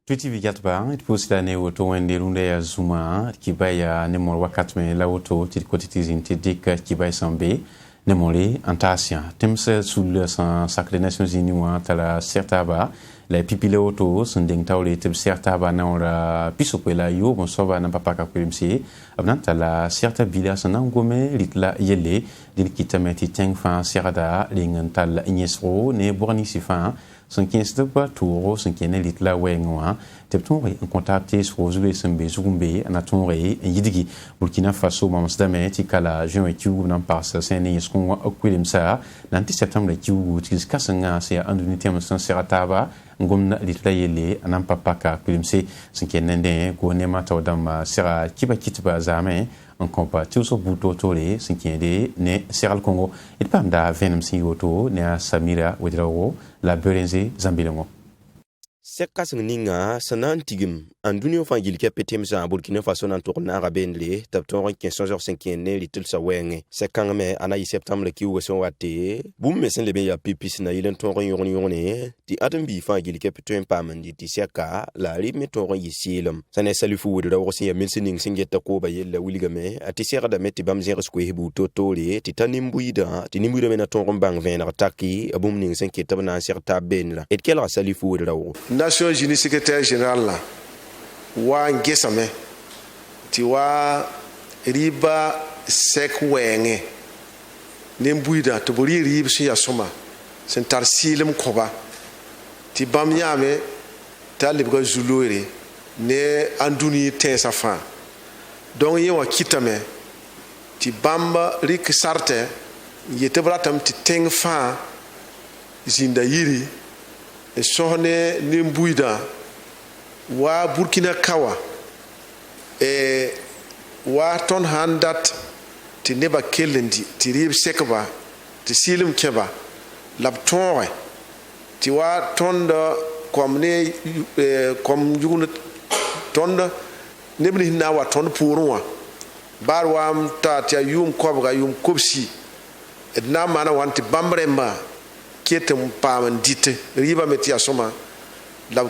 Twiti vigatba itposila ne woto wende lunde ya zuma kibaya ne mol wakatme la woto titkotitizin tidika kibaya sambe ne moli antasia temse sul sacré Nations Unies wa tala certaba la pipile woto sunding tawle tib certaba na ora pisopela yo bon soba na papa ka kulimsi abnan tala certa bila sana ngome litla yele din kitameti tengfa serada lingan tal nyesro ne borni sifa son kinste pa touro son kene litla wenwa teptonre en contacté sur zule sembe zugumbe anatonre yidigi Burkina Faso mamsdame tikala jean etu nan parsa sene yeskon akwilimsa nanti septembre etu tis kasanga se andunité amsan serataba ngomna litla yele anan papaka kwilimse son kene ndé gonema tawdam sera kiba kitba zame en compa tous au bouto tolé s'inquiéter ne Seral Congo et pas da venom si auto ne Samira Wedrao la Berenze Zambilango Sekas ninga sanan tigim andunio fangilike petem za Burkina Faso nan tourna rabendle tapton 15h5 little sawenge sekangme ana septembre ki weso wate bum mesen lebe ya pipis na yilen ton yone ti atambi fangilike petem pamandi ti seka la rim ton yisilum sane salifu wudra wosi ya mensining singeta ko ba yella wiligame ati sera da meti bam zero square hebu totole ti tanimbuida ti nimbuida mena ton bang vener taki abum ning senketa na serta benla et kela salifu wudra wo Nations Unies secrétaire général là wa ngesame ti wa riba sek wenge nembuida to bori rib si asoma sentar silim koba ti bam yame talib ga zulore ne anduni tensa fa donc ye wa kitame ti bamba rik sarte yete bratam ti teng fa zinda yiri e sohne nembuida wa Burkina Kawa e wa ton handat ti neba kelendi ti rib sekba ti silim keba labtonre ti wa tonda komne kom juguna tonda nebni na wa ton pourwa barwam ta ti yum kobga yum kopsi edna mana wanti bambremba ketem pamandite riba meti asoma la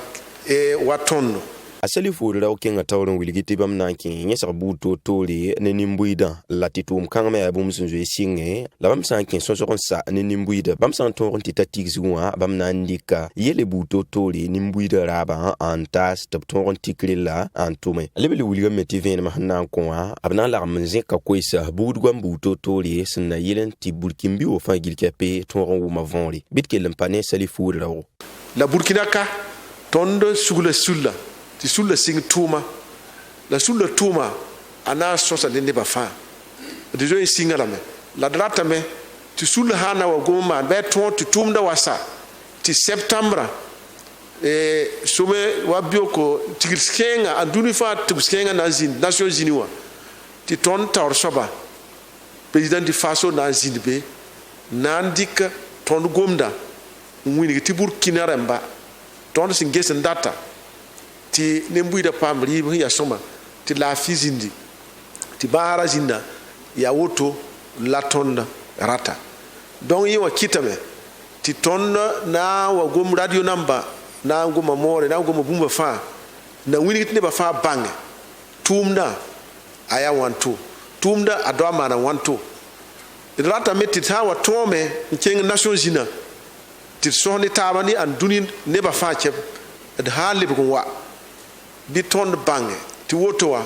watondo asali furira okenga tawron wiligiti bam nanki nyesa buto tole ne nimbuida latitum kangme abum sunzo singe la bam sanki sosoron sa ne nimbuida bam santoron titatigzwa bam nandika yele buto tole nimbuida raba antas taptoron tikrila antume lebele wuliga meti ven ma hanan konwa abna la mnze ka koisa budgwam buto tole sunna yelen ti burkimbi o fa gilkape toron wuma vonri bitke lampane sali furira la Burkina ka tondo sugula sulla ti sulla sing tuma la sulla tuma ana sosa de neba fa de jo singala me la drata me ti sulla hana wa goma be ton ti tumda wasa ti septembre sume wa bioko tigirkenga anduni fa tigirkenga na zin Nations Unies wa ti ton tawr soba president di faso na zin be nandika ton gomda mwini ti Burkina remba ton singesen data ti nembuida pamri ya soma ti la fizindi ti bara zinda ya woto la tonda rata donc yiwa kitame ti tonda na wa gom radio namba na goma more na goma bumba fa na wini ne ba fa bange tumda aya wantu tumda adwa mana wantu rata metti tawa tome nkeng Nations Unies ti sohni tabani an duni ne ba fa chep de hali bu wa bi ton bange ti wotowa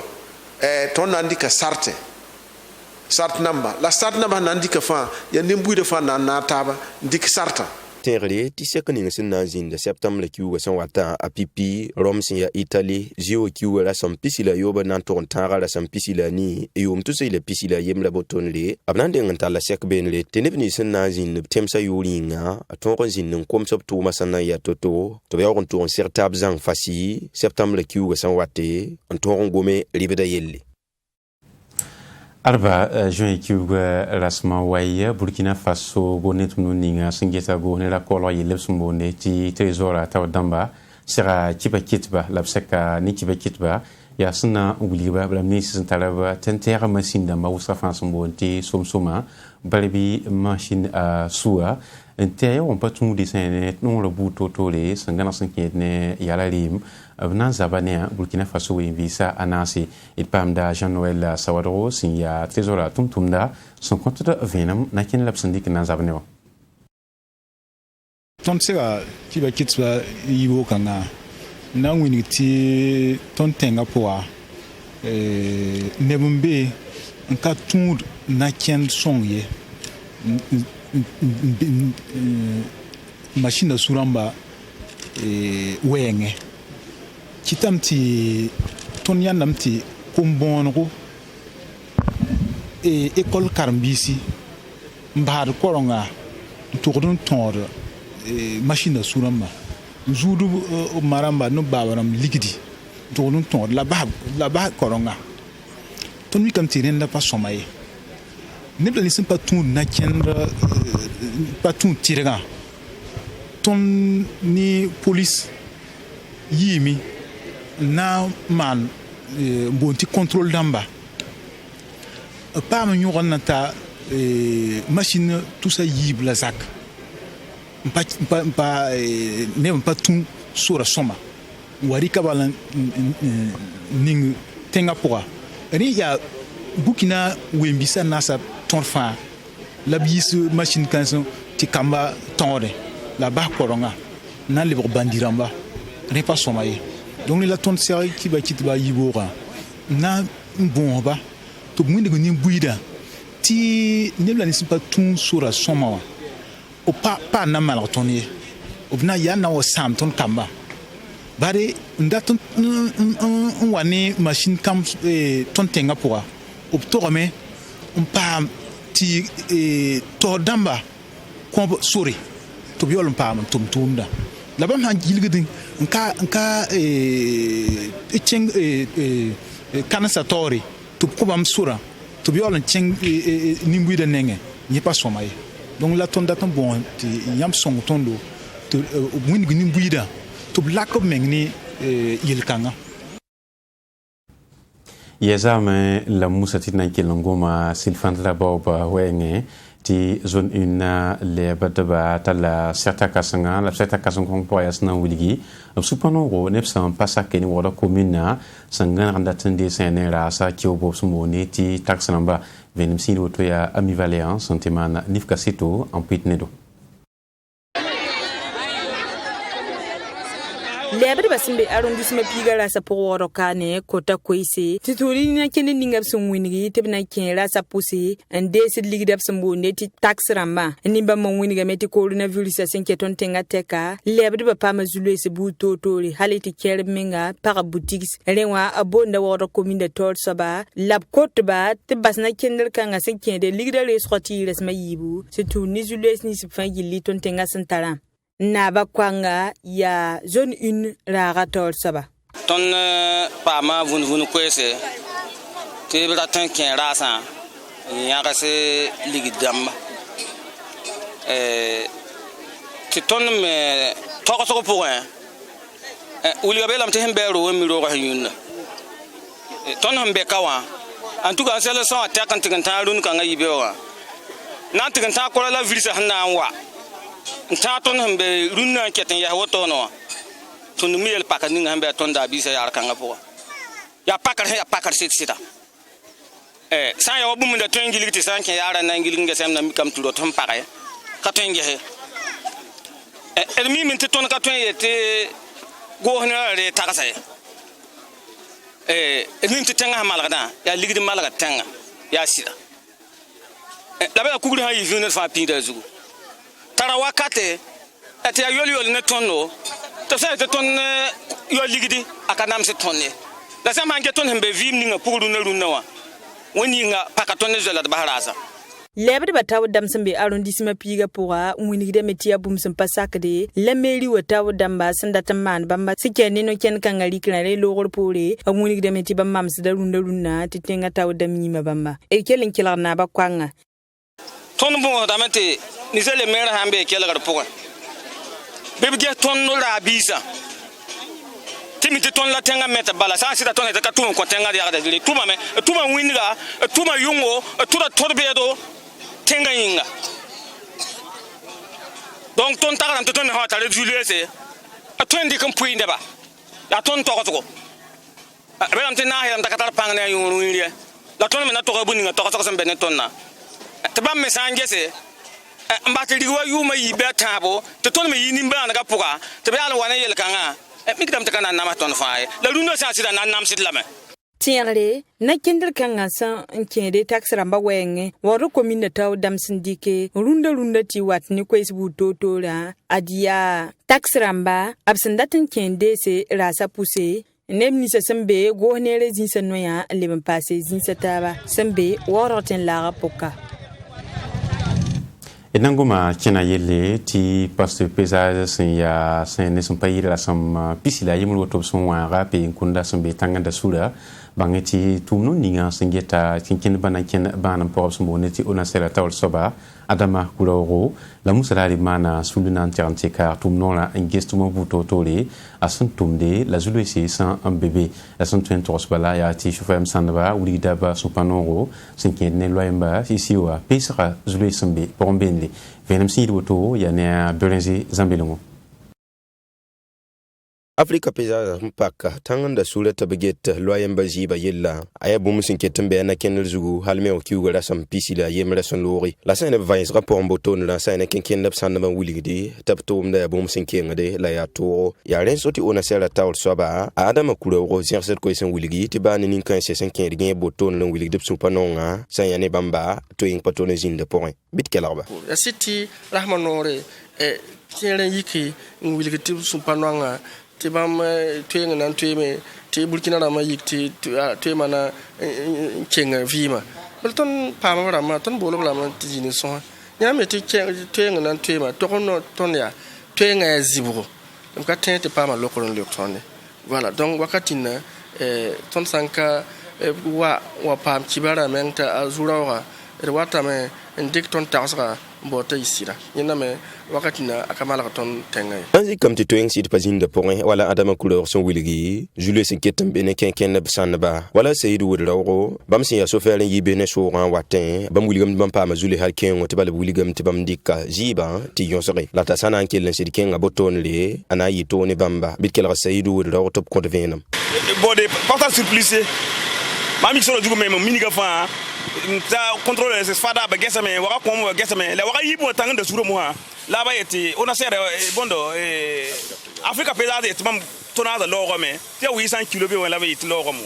ton nandika sart number la sart number nandika fa ya nimbuide fa na taba ndik sarta terre ti sekani sin nazin de septembre ki wa san wata apipi romsin ya Italy zio ki wa la san pisila yoba nan ton tara la san pisila ni yom to se le pisila yem la botonle abnande nganta la sek benle tenebni sin nazin temsa yoringa aton zin nin kom sop to masana ya toto to be on to sertab zang fasi septembre ki wa san wate anton gome libeda yelle Arba juin kiuga rasma waya Burkina Faso gonet muninga singeta go ne la kolo yele sumbone ti trésor taw damba sera kiba kitba labseka ni kiba kitba ya suna ugliba blamni sin talaba tentera machine damba usra fa sumbonti somsoma balbi machine suwa nte on pa tũud sẽn noor buud to-toore sẽn gãneg sẽn kẽed ne yala reem b na n zaba ne Burkina Faso ween vɩɩsa a naase d paamda Jean-Noël Sawadgo sẽn yaa trésora tʋm-tʋmda sẽn kõtd vẽenem na kẽnd la b sẽn dɩk n na n zab ne wã. Tõnd sega tɩ ba kɩtba yibo kãngã na n wing tɩ tõnd tẽngã pʋga neb n be n ka tũud na kẽnd sõng ye machine su rãmba wɛɛngẽ kɩtame tɩ tõnd yãndame tɩ kom-bõonego école karen-biisi n basd korenga n tʋgd n tõod machine su rãmba n zuud b ma rãmba ne baaba rãmb ligdi n tʋgd n tõod la bas korenga tõnd mikame tɩ rẽnd la pa sõma ye neb la ne sẽn pa tũud na kẽnd pa tũud tɩrgã tõnd ne polis yiime na n maan n boond tɩ contrôle dãmba b paam n yõg n na ta machine tʋsa yiib la zak neb n pa tũ sora sõma n wa rɩka bala ning tẽngã pʋga rẽ yaa Burkina ween-biisã naasa tõr fãa la b yiis machine kãensẽ tɩ kamba tõode la bas korenga n na n lebg bãndi rãmba rẽ pa sõma ye donc la tõnd seg kɩba kɩtba yiboogã na n bõosba tɩ b wẽndg nin-buiidã tɩ neb la ne sẽn pa tũ sora sõma wã b pa na n malg tõnd ye b na yaa na wa sãam tõnd kamba bare n dat n wa ne machine kam tõnd tẽngã pʋga b togame n paam tɩ toog dãmba kõb sore tɩ b yaool n paam n tʋm tʋʋmdã la bãmb sãn gilgd n ka kẽng kãnensã taoore tɩ b kõ-bãmb sorã tɩ b yaool n kẽng nin-buiidã nengẽ yẽ pa sõma ye donc la tõnd dat n bõos tɩ yãmb sõng tõndo tɩ b wĩndg nin-buiidã tɩ b lak b meng ne yel-kãngã ya zame la musa tɩ na n kell n goma silfãnd la baob wɛɛngẽ tɩ zone 1 lebdba talla sɛta kãsengã la b sɛta kãseng kõng pʋga yaa sẽn na n wilgi b sũ-pã-noogo neb sẽn pa sake ne wagda commune sẽn gãneg n dat n dees ne raasa keoobo b sẽn moone tɩ tags rãmba vẽenem sĩid woto yaa Ami Valéan sẽn tɩ maan nifka sɩto n pʋɩt nedo. lebd ba sẽn be arrondissement piiga rasa pʋg waoodg kaane kota koeese tɩ tʋʋr na kẽnd ninga b sẽn wĩngi tɩ b na kẽ rasa pʋse n deesd ligda b sẽn boonde tɩ tax rãmbã nin-bãmb n wĩnigame tɩ coronavirusã sẽn ket tõnd tẽngã tɛka lebd ba paama zu-loees buud toor-toore hal tɩ kɛɛrb menga pag butigs rẽ wã a boonda waoodg commune taoor soaba la b kotba tɩ bas na kẽndr kãngã sẽn kẽede ligda reesg tɩ yɩ rasmã yiibu sẽn tũud ne zu-loees nins b fãa gilli tõnd tẽngã sẽn tarã naaba koanga ya zone 1 raaga taoor soaba tõnd paama vũn-vũn koeese tɩ b rat n kẽ raasã n yãgs ligd dãmba tɩ tõnd me togsg pʋgẽ wilga beelame tɩ sẽn bɩ a roog n mi roogã sẽn yũnda tõnd sẽn be ka wã n tuga n sɛl sã wã tɛk n tɩg n tãag rũn-kãngã yibeoogã na n tɩg n tãag kora la virusã sẽn na n wa n tãag tõnd sẽn be rũnnã n ket n yɛs wotoonẽ wã tõnd mi yel pakr ninga sẽn be a tõnd daa-biisã yaar kãngã pʋga yaa pakr sẽn yaa pakr sɩd-sɩda sã n ya wa bũmb da tõe n gilg tɩ sã n kẽ yaara na n gilg n gesẽm na mikame tɩ rot sẽn pagɛ ka tõe n gese d miime tɩ tõnd ka tõe n yetɩ goos ne ra ree tagsa ye d mim tɩ tẽngã sẽn malgdã yaa ligd n malgd tẽngã yaa sɩda la b yaa kugr sã n yɩ vĩu ned fãa pĩida a zugu tara wakate tɩ yaa yol-yol ne tõndo tɩ sã tɩ tõnd yol ligdi a ka namsd tõnd ye la sã maan get tõnd sẽn be vɩɩm ninga pʋg rũnnã wã wẽnd yĩnga paka tõnd ne zoɛla d bas raasa lebd ba taood dãmb sẽn be arrondissement piiga pʋga n wingdame tɩ yaa bũmb sẽn pa sakde la mairie wa taood dãmba sẽn dat n maan bãmba sẽn kẽer ne no-kẽnd kãngã rɩkrã re loogr poore b wingdame tɩ bãmb mamsda rũnnã tɩ tẽngã taood dãmb yĩma bãmba d kell n kelg naaba koangã tõnd bõosdame tɩ ninsã le meerã sã n bee kelgr pʋgẽ bɩ b ges tõnd raa-biisã tɩ mi tɩ tõnd la tẽngã met bala sã n sɩda tõnd tɩ ka tʋm n kõ tẽngã d yagda dɩ tʋmame tʋma wĩndga tʋma yʋngo tʋra tõd beedo tẽngã yĩnga donc ton taran ton ha tare julese a ton di kan puinde ba ya ton to ko belam tin na ya ta pang na yuru ni la ton me na to bu ni to ko sen ben ton na te bam me sangese mbati diwa yuma yi betabo te ton me yini mba na kapuka te be ala wana yel kanga mi kidam te kana na ma ton faaye la luno sa sida na nam sidlame tiare na kindr kanga san nkende taxramba wenge woro komina taw dam sindike runda ti watni ko isbu totora adia taxramba absandatin kende se rasa pousse nem ni sembe go nere zinsa noya leben passé zinsa taba sembe woroten la rapoka enanguma kina yele ti pasteur pesa sen ya sen ne son pays la sam pisila yimul woto son wa rape nkunda sembe tanganda sura bangeti tumno ninga singeta kinkin bana por so moneti ona sera tawol soba adama kuloro la musalari mana suluna antiante car tumno la ingestumo buto tole asun tumde la zulesi sans un bébé la son 23 bala ya ti chauffeur sandaba uli daba so panoro sinkin ne loyamba ici wa pesra zulesembe porombenle venem si woto ya ne berenzi zambelongo Afrika peza mpaka tanganda sura tabaget loyen bajiba yella aya bum sinketem be na kenel zugu halme o kiugo la sam pisila yemra son lori la sene vice rapport mboton la sene ken lab sanna wuligdi tabto mda bum sinkengade la ya to ya ren soti ona sera tawl soba adama kulo ro zerset ko sen wuligi ti bani nin kan se sen ken gen boton lan wuligdi su panonga san ya ne bamba to ing patone zinde point bit kelarba ya siti rahmanore e tiere yiki wuligdi su panonga tibam tueng nan tueme ti burkina rama yikti tuema na kenga vima belton pama rama ton bolo rama tijini so nyame ti tueng nan tuema to kono ton ya tuenga zibugo donc atente pama lokon lektonne voilà donc wakati na ton sanka wa pam kibara menta azurawa wata me ndik ton tasra mbota isira yina me wakati na akamala ton tenga anzi kam ti toeng sit pazinda point wala adama couleur son wiligi Julius Nketem bene ken sanba wala Seydou Wodrawo bam sin ya sofer yi bene so ran watin bam wiligam bam pa ma Julie halken o tibal wiligam tibam dikka jiba ti yonsore la tasana ankel len sidken aboton le ana yi toni bamba bitkel Seydou Wodrawo top compte venam bode portal surplus mami solo jugo me miniga fa ta contrôle ces fada ba gesame waka ko mo gesame la waka yibo tang de suro mo ha la ba yeti ona sere bondo Afrika pesa de timam tona da logo me ti 800 kg be wala ba yeti logo mo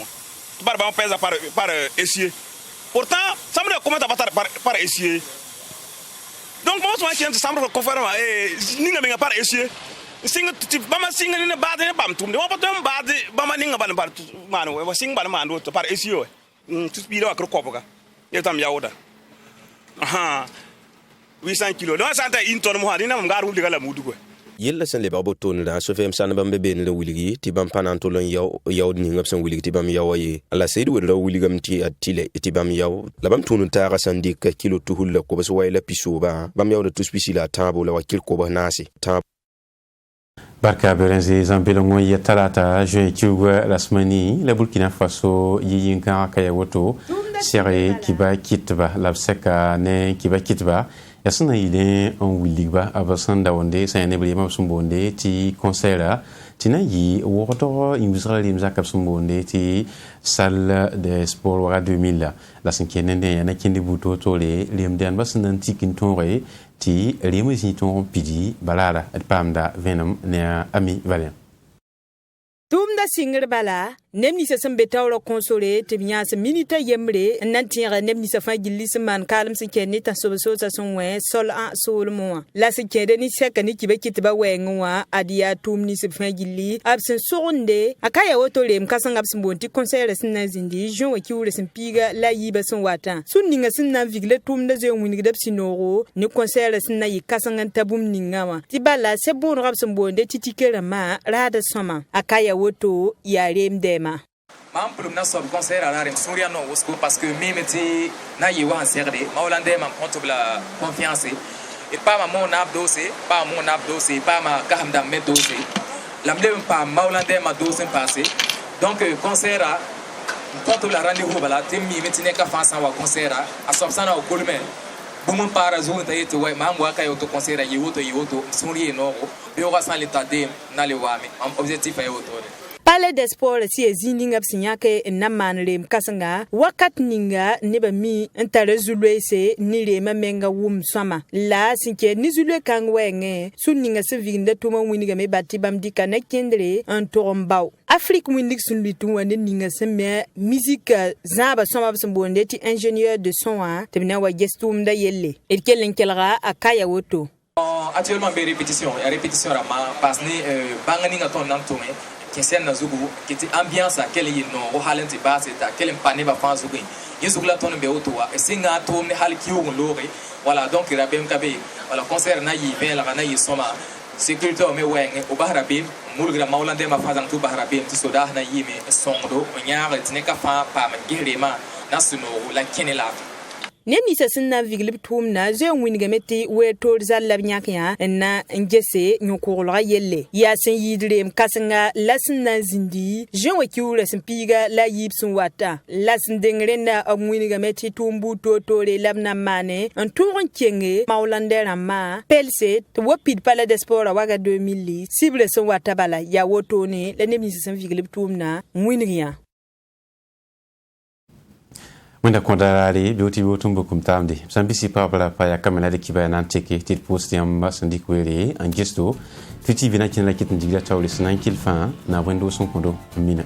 par ba pesa par essieu pourtant ça me comment par essieu donc moi je tiens ça me confirme ninga me par essieu singa ti bama singa ni ba de bam tum de wa patom ba de bama ninga ba par man wa singa ba man do par essieu tu spiro akro kopoka yetam yawda aha 800 kg do santa inton mo hadina mo garu digala mudu ko yella sen le babo ton da so fem san bambe ben le wiligi ti bam pananto lon yaw ni ngap sen wiligi ti bam yawaye ala Seydou Wodrawo wiligam ti atile ti bam yaw la bam tunu ta rasandi ka kilo tuhul ko bas wayla pisuba bam yaw de tous pisila tabo la wakil ko ba nasi tab barka berenzi zambelongo ya talata juin kiuga rasmani la Burkina Faso yinga kaya woto sere kiba kitba labseka ne kiba kitba yasna ile on wiliba abasanda wonde sayane blima sumbonde ti concert tina yi woto imbusra limza kapsumbonde ti salle de sport wara 2000 la sinkene yana kindi buto tole limdan basnan tikin tonre ti rimisi ton pidi balala pamda venom ne ami valen tumda singir bala nemni sa sembe tawro console te binya sa minita yemre nan tira nemni sa fa gillis man kalm se kenni ta so sa sonwe sol a sol mo la se kede ni seka ni kibe kitba wenwa adia tumni se fa gilli absen sonde akaya woto lem kasanga absen bonti conseil sin na zindi jon wa kiwure sin piga la yiba son wata sunninga sin na vigle tumda ze winni dab sinoro ni conseil sin na yi kasanga tabum ningawa ti bala se bon rabsen bonde titikera ma rada soma akaya woto yarem dema mam plum na sob concert ala rem souria no wosko parce que mimeti na yewa anserde maulande mam contre la confiance et pas mon abdose pas mon abdose pas ma kahamda medose lamde pas maulande ma dose passé donc concert a contre la rendez-vous bala tem mimeti ne ka fansa wa concert a sob sana o golmen Bumun para zuwa ta yeto wai mambo aka yoto konsera yiwoto suri no yo ga san l'état de na le wami objectif ay woto Palais des Sports si ezininga bsinyake na manre mkasanga wakat ninga neba mi ntare zulwe se nire mamenga wum sama la sinke ni zulwe kangwenge suninga se vinda tuma winiga me bati bamdika na kendre un tombau Afrique windik sunli tuwande ninga se me musique zaba sama bsambonde ti ingénieur de son tebna wa gestum da yelle et kelen kelra akaya woto actuellement be répétition rama parce ni bangani nga ton nantume kesen na zugu kiti ambiance akele yino o halenti base ta kele mpane ba fa zugu yesu la ton be otowa e singa to ne hal kiwo lore voilà donc rabem kabe voilà concert na yi ben la na yi soma sécurité o me wenge o bahra be mulgra maulande ma fa zang tu bahra be ti soda na yi me songdo o nyaare tine ka fa pa ma gerema na suno la kenela Nemi sa sinna viglib tum na ze winga meti we tor zalla nyakya na ngese nyokorla yelle ya sin yidre mkasinga lasna zindi je wakiura simpiga la yibsun wata lasin dengrena amwiniga meti tumbu totore labna mane en touron kenge maulandera ma pelse to wopid pala des sports waga 2000 cible son wata bala ya wotone la nemi sa viglib tum na mwiniga Wenda kondarari bioti botumbo kumtamdi sambisi pabla pa ya kamera de kiba na teke tit post yamba sandi kwere en gesto fiti vina kinla kitin digla tawli 9 kilfa na wendo son kondo mina